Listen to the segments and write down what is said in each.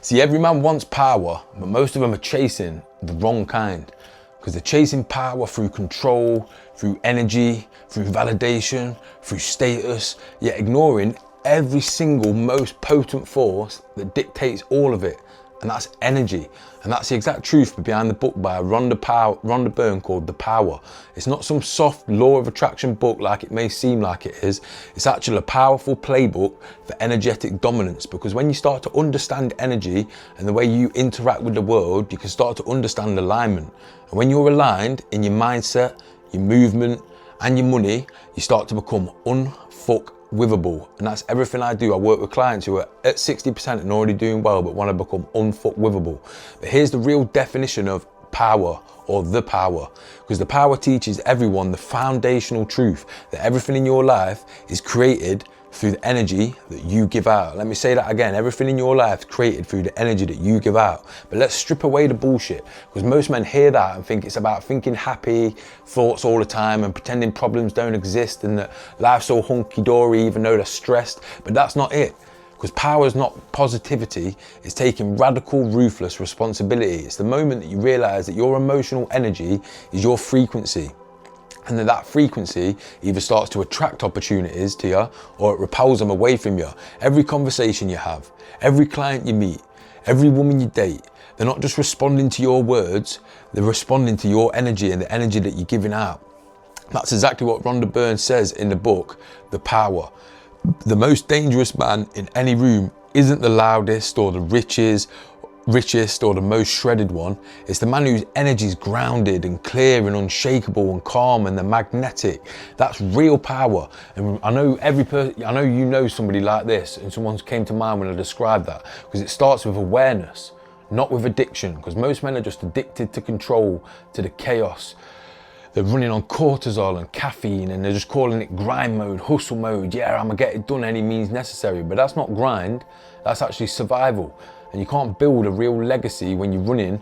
See, every man wants power, but most of them are chasing the wrong kind. Because they're chasing power through control, through energy, through validation, through status, yet ignoring every single most potent force that dictates all of it. And that's energy. And that's the exact truth behind the book by Rhonda Byrne called The Power. It's not some soft law of attraction book like it may seem like it is. It's actually a powerful playbook for energetic dominance, because when you start to understand energy and the way you interact with the world, you can start to understand alignment. And when you're aligned in your mindset, your movement, and your money, you start to become unfuckwithable. And that's everything I do. I work with clients who are at 60% and already doing well, but want to become unfuckwithable. But here's the real definition of power, or the power, because the power teaches everyone the foundational truth that everything in your life is created through the energy that you give out. Let me say that again. Everything in your life is created through the energy that you give out. But let's strip away the bullshit, because most men hear that and think it's about thinking happy thoughts all the time and pretending problems don't exist and that life's all hunky-dory even though they're stressed. But that's not it. Because power is not positivity, it's taking radical, ruthless responsibility. It's the moment that you realize that your emotional energy is your frequency. And then that frequency either starts to attract opportunities to you or it repels them away from you. Every conversation you have, every client you meet, every woman you date, they're not just responding to your words, they're responding to your energy and the energy that you're giving out. That's exactly what Rhonda Byrne says in the book, The Power. The most dangerous man in any room isn't the loudest or the richest or the most shredded one. It's the man whose energy is grounded and clear and unshakable and calm and they're magnetic. That's real power. And I know you know somebody like this, and someone came to mind when I described that, because it starts with awareness, not with addiction, because most men are just addicted to control, to the chaos. They're running on cortisol and caffeine and they're just calling it grind mode, hustle mode. Yeah, I'm gonna get it done any means necessary. But that's not grind, that's actually survival. And you can't build a real legacy when you're running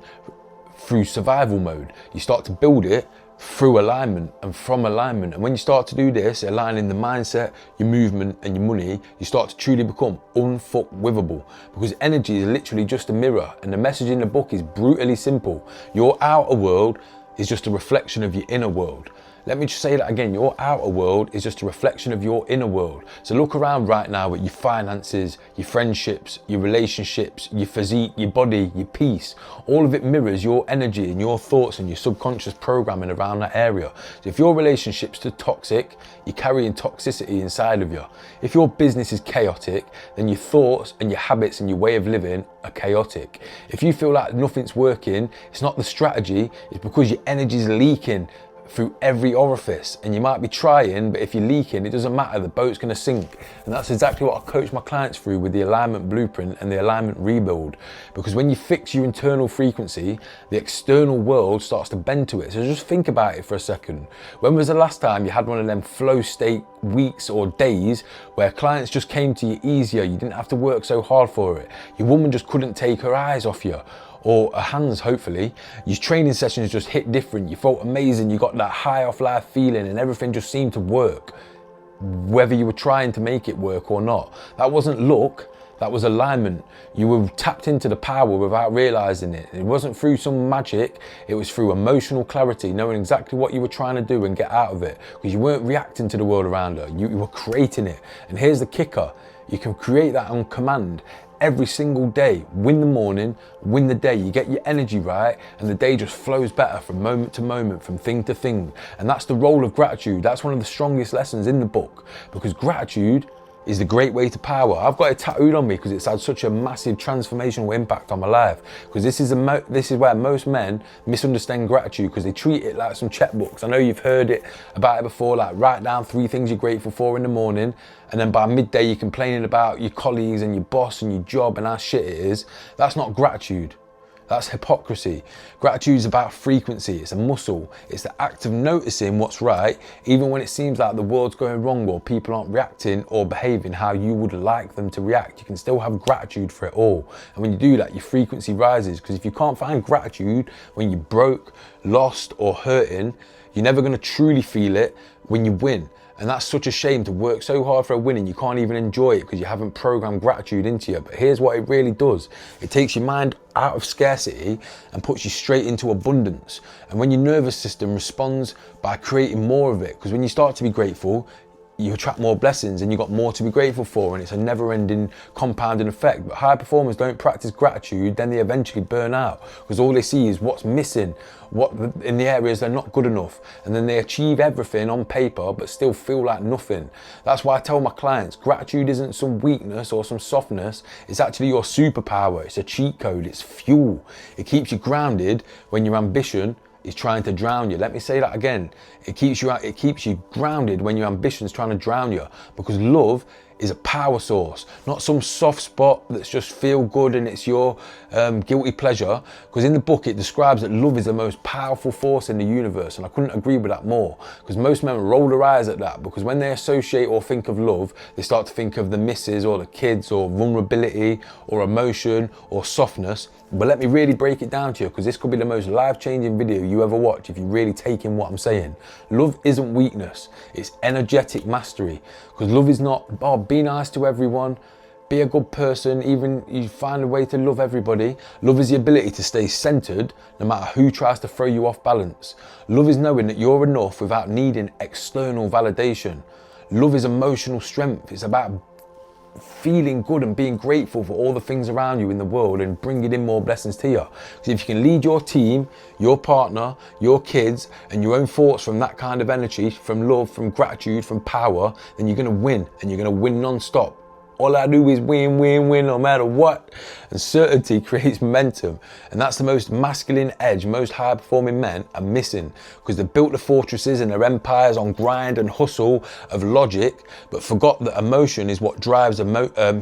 through survival mode. You start to build it through alignment and from alignment. And when you start to do this, aligning the mindset, your movement and your money, you start to truly become unfuckwithable, because energy is literally just a mirror. And the message in the book is brutally simple. Your outer world is just a reflection of your inner world. Let me just say that again. Your outer world is just a reflection of your inner world. So look around right now at your finances, your friendships, your relationships, your physique, your body, your peace. All of it mirrors your energy and your thoughts and your subconscious programming around that area. So if your relationship's too toxic, you're carrying toxicity inside of you. If your business is chaotic, then your thoughts and your habits and your way of living are chaotic. If you feel like nothing's working, it's not the strategy, it's because your energy's leaking through every orifice, and you might be trying, but if you're leaking, it doesn't matter, the boat's going to sink. And that's exactly what I coach my clients through with the alignment blueprint and the alignment rebuild, because when you fix your internal frequency, the external world starts to bend to it. So just think about it for a second. When was the last time you had one of them flow state weeks or days where clients just came to you easier, you didn't have to work so hard for it, your woman just couldn't take her eyes off you, or hands, hopefully. Your training sessions just hit different, you felt amazing, you got that high off life feeling and everything just seemed to work, whether you were trying to make it work or not. That wasn't luck, that was alignment. You were tapped into the power without realizing it. It wasn't through some magic, it was through emotional clarity, knowing exactly what you were trying to do and get out of it, because you weren't reacting to the world around her, you were creating it. And here's the kicker, you can create that on command every single day. Win the morning, win the day. You get your energy right and the day just flows better from moment to moment, from thing to thing. And that's the role of gratitude. That's one of the strongest lessons in the book, because gratitude is the great way to power. I've got it tattooed on me because it's had such a massive transformational impact on my life. Because this is where most men misunderstand gratitude, because they treat it like some checkbooks. I know you've heard it about it before, like write down 3 things you're grateful for in the morning, and then by midday you're complaining about your colleagues and your boss and your job and how shit it is. That's not gratitude. That's hypocrisy. Gratitude is about frequency. It's a muscle. It's the act of noticing what's right, even when it seems like the world's going wrong or people aren't reacting or behaving how you would like them to react. You can still have gratitude for it all. And when you do that, your frequency rises. Because if you can't find gratitude when you're broke, lost, or hurting, you're never going to truly feel it when you win. And that's such a shame, to work so hard for a win and you can't even enjoy it because you haven't programmed gratitude into you. But here's what it really does. It takes your mind out of scarcity and puts you straight into abundance. And when your nervous system responds by creating more of it, because when you start to be grateful, you attract more blessings and you've got more to be grateful for, and it's a never-ending compounding effect. But high performers don't practice gratitude, then they eventually burn out because all they see is what's missing, what in the areas they're not good enough, and then they achieve everything on paper but still feel like nothing. That's why I tell my clients, gratitude isn't some weakness or some softness, it's actually your superpower. It's a cheat code, it's fuel. It keeps you grounded when your ambition is trying to drown you. Let me say that again. It keeps you grounded when your ambition's trying to drown you, because love is a power source, not some soft spot that's just feel good and it's your guilty pleasure. Because in the book it describes that love is the most powerful force in the universe, and I couldn't agree with that more, because most men roll their eyes at that, because when they associate or think of love, they start to think of the missus or the kids or vulnerability or emotion or softness. But let me really break it down to you, because this could be the most life-changing video you ever watch if you really take in what I'm saying. Love isn't weakness, it's energetic mastery. Because love is not, oh, be nice to everyone, be a good person, even you find a way to love everybody. Love is the ability to stay centered no matter who tries to throw you off balance. Love is knowing that you're enough without needing external validation. Love is emotional strength. It's about feeling good and being grateful for all the things around you in the world and bringing in more blessings to you. Because if you can lead your team, your partner, your kids and your own thoughts from that kind of energy, from love, from gratitude, from power, then you're going to win, and you're going to win non-stop. All I do is win, win, win, no matter what. And certainty creates momentum. And that's the most masculine edge most high performing men are missing, because they built the fortresses and their empires on grind and hustle of logic, but forgot that emotion is what drives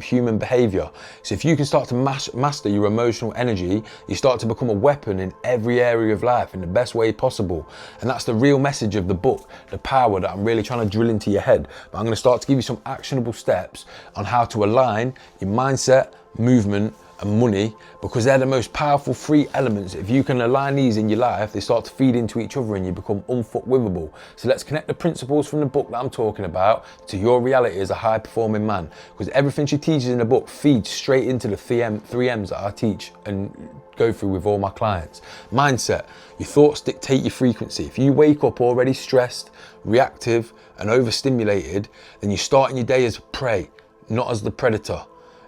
human behavior. So if you can start to master your emotional energy, you start to become a weapon in every area of life in the best way possible. And that's the real message of the book, the power that I'm really trying to drill into your head. But I'm going to start to give you some actionable steps on how to align your mindset, movement and money, because they're the most powerful three elements. If you can align these in your life, they start to feed into each other and you become unfuckwithable. So let's connect the principles from the book that I'm talking about to your reality as a high performing man, because everything she teaches in the book feeds straight into the three M's that I teach and go through with all my clients. Mindset, your thoughts dictate your frequency. If you wake up already stressed, reactive and overstimulated, then you're starting your day as a prey, not as the predator.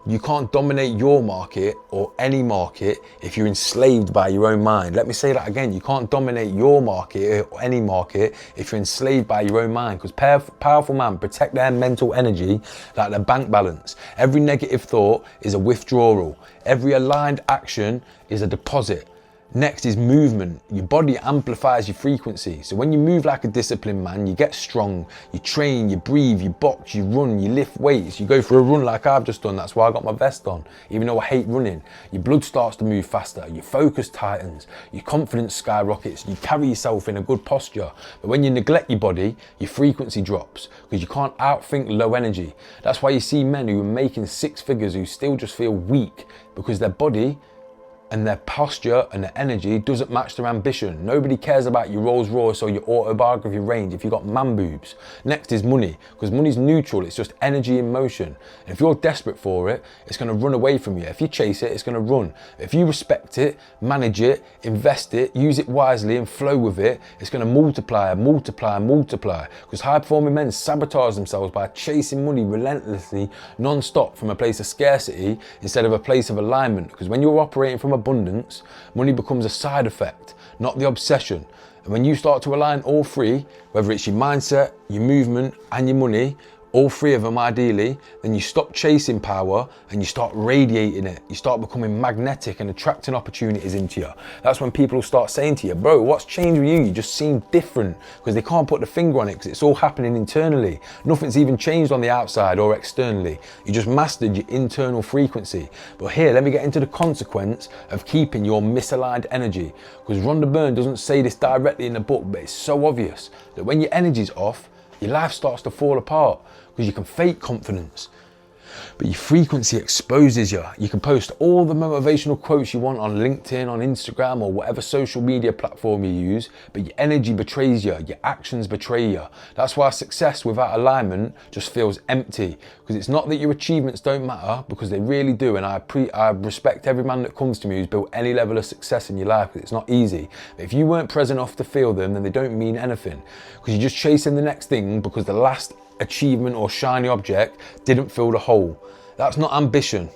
You can't dominate your market or any market if you're enslaved by your own mind. Let me say that again. You can't dominate your market or any market if you're enslaved by your own mind, because powerful men protect their mental energy like their bank balance. Every negative thought is a withdrawal. Every aligned action is a deposit. Next is movement. Your body amplifies your frequency. So when you move like a disciplined man, you get strong, you train, you breathe, you box, you run, you lift weights, you go for a run like I've just done. That's why I got my vest on, even though I hate running. Your blood starts to move faster, your focus tightens, your confidence skyrockets, you carry yourself in a good posture. But when you neglect your body, your frequency drops, because you can't outthink low energy. That's why you see men who are making six figures who still just feel weak, because their body and their posture and their energy doesn't match their ambition. Nobody cares about your Rolls Royce or your autobiography range if you've got man boobs. Next is money, because money's neutral, it's just energy in motion. And if you're desperate for it, it's gonna run away from you. If you chase it, it's gonna run. If you respect it, manage it, invest it, use it wisely and flow with it, it's gonna multiply and multiply and multiply. Because high performing men sabotage themselves by chasing money relentlessly, non-stop from a place of scarcity instead of a place of alignment. Because when you're operating from abundance, money becomes a side effect, not the obsession. And when you start to align all three, whether it's your mindset, your movement and your money, all three of them ideally, then you stop chasing power and you start radiating it. You start becoming magnetic and attracting opportunities into you. That's when people will start saying to you, bro, what's changed with you? You just seem different, because they can't put the finger on it, because it's all happening internally. Nothing's even changed on the outside or externally. You just mastered your internal frequency. But here, let me get into the consequence of keeping your misaligned energy, because Rhonda Byrne doesn't say this directly in the book, but it's so obvious that when your energy's off, your life starts to fall apart, because you can fake confidence. But your frequency exposes you. You can post all the motivational quotes you want on LinkedIn, on Instagram, or whatever social media platform you use, but your energy betrays you, your actions betray you. That's why success without alignment just feels empty, because it's not that your achievements don't matter, because they really do, and I respect every man that comes to me who's built any level of success in your life, because it's not easy. But if you weren't present enough to feel them, then they don't mean anything, because you're just chasing the next thing because the last achievement or shiny object didn't fill the hole. That's not ambition,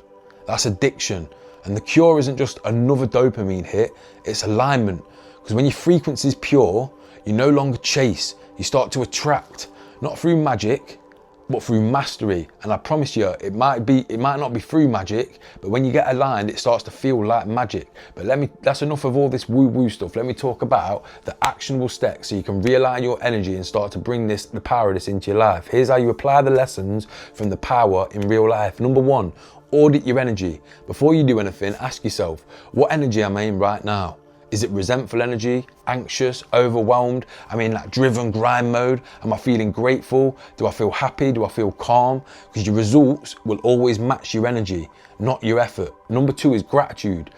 that's addiction. And the cure isn't just another dopamine hit, it's alignment. Because when your frequency is pure, you no longer chase, you start to attract, not through magic, but through mastery. And I promise you, it might not be through magic, but when you get aligned, it starts to feel like magic. But that's enough of all this woo-woo stuff. Let me talk about the actionable steps so you can realign your energy and start to bring the power of this into your life. Here's how you apply the lessons from the power in real life. Number one, audit your energy. Before you do anything, ask yourself, what energy am I in right now? Is it resentful energy, anxious, overwhelmed? I'm in that driven grind mode. Am I feeling grateful? Do I feel happy? Do I feel calm? Because your results will always match your energy, not your effort. Number two is gratitude.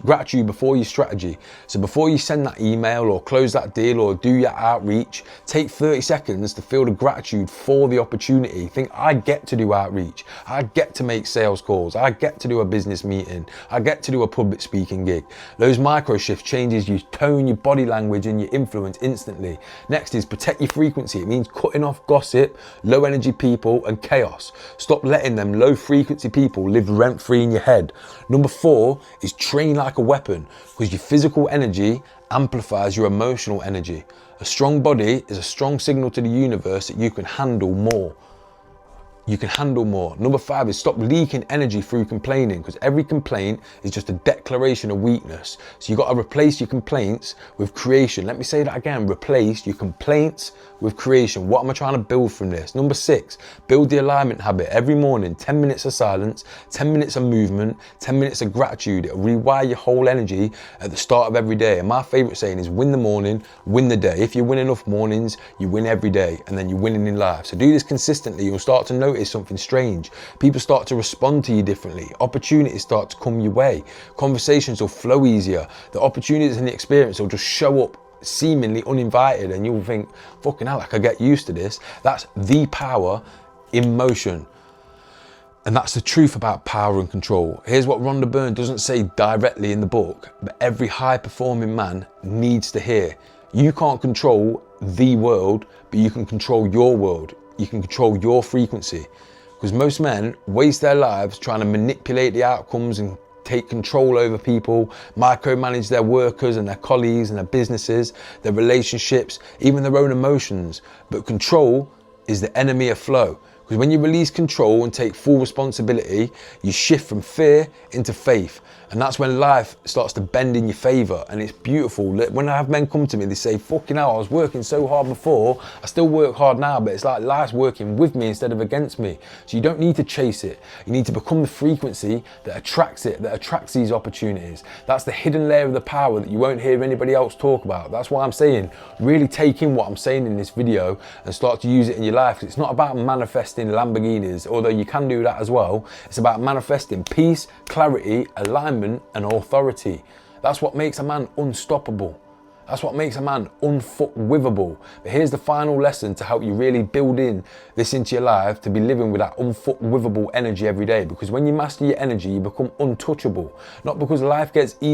Gratitude before your strategy. So before you send that email or close that deal or do your outreach, take 30 seconds to feel the gratitude for the opportunity. Think, I get to do outreach. I get to make sales calls. I get to do a business meeting. I get to do a public speaking gig. Those micro shift changes your tone, your body language, and your influence instantly. Next is protect your frequency. It means cutting off gossip, low energy people, and chaos. Stop letting them low frequency people live rent free in your head. Number four is train like a weapon, because your physical energy amplifies your emotional energy. A strong body is a strong signal to the universe that you can handle more. You can handle more. Number five is stop leaking energy through complaining, because every complaint is just a declaration of weakness. So you got to replace your complaints with creation. Let me say that again. Replace your complaints with creation. What am I trying to build from this? Number six, build the alignment habit. Every morning, 10 minutes of silence, 10 minutes of movement, 10 minutes of gratitude. It'll rewire your whole energy at the start of every day. And my favorite saying is win the morning, win the day. If you win enough mornings, you win every day, and then you're winning in life. So do this consistently. You'll start to notice something strange. People start to respond to you differently. Opportunities start to come your way. Conversations will flow easier. The opportunities and the experience will just show up seemingly uninvited, and you'll think, fucking hell, I could get used to this. That's the power in motion. And that's the truth about power and control. Here's what Rhonda Byrne doesn't say directly in the book, but every high performing man needs to hear. You can't control the world, but you can control your world. You can control your frequency. Because most men waste their lives trying to manipulate the outcomes and take control over people, micromanage their workers and their colleagues and their businesses, their relationships, even their own emotions. But control is the enemy of flow. Because when you release control and take full responsibility, you shift from fear into faith. And that's when life starts to bend in your favor. And it's beautiful. When I have men come to me, they say, fucking hell, I was working so hard before, I still work hard now, but it's like life's working with me instead of against me. So you don't need to chase it. You need to become the frequency that attracts it, that attracts these opportunities. That's the hidden layer of the power that you won't hear anybody else talk about. That's why I'm saying, really take in what I'm saying in this video and start to use it in your life. It's not about manifesting Lamborghinis, although you can do that as well. It's about manifesting peace, clarity, alignment, and authority. That's what makes a man unstoppable. That's what makes a man unfuckwithable. But here's the final lesson to help you really build in this into your life, to be living with that unfuckwithable energy every day. Because when you master your energy, you become untouchable. Not because life gets easy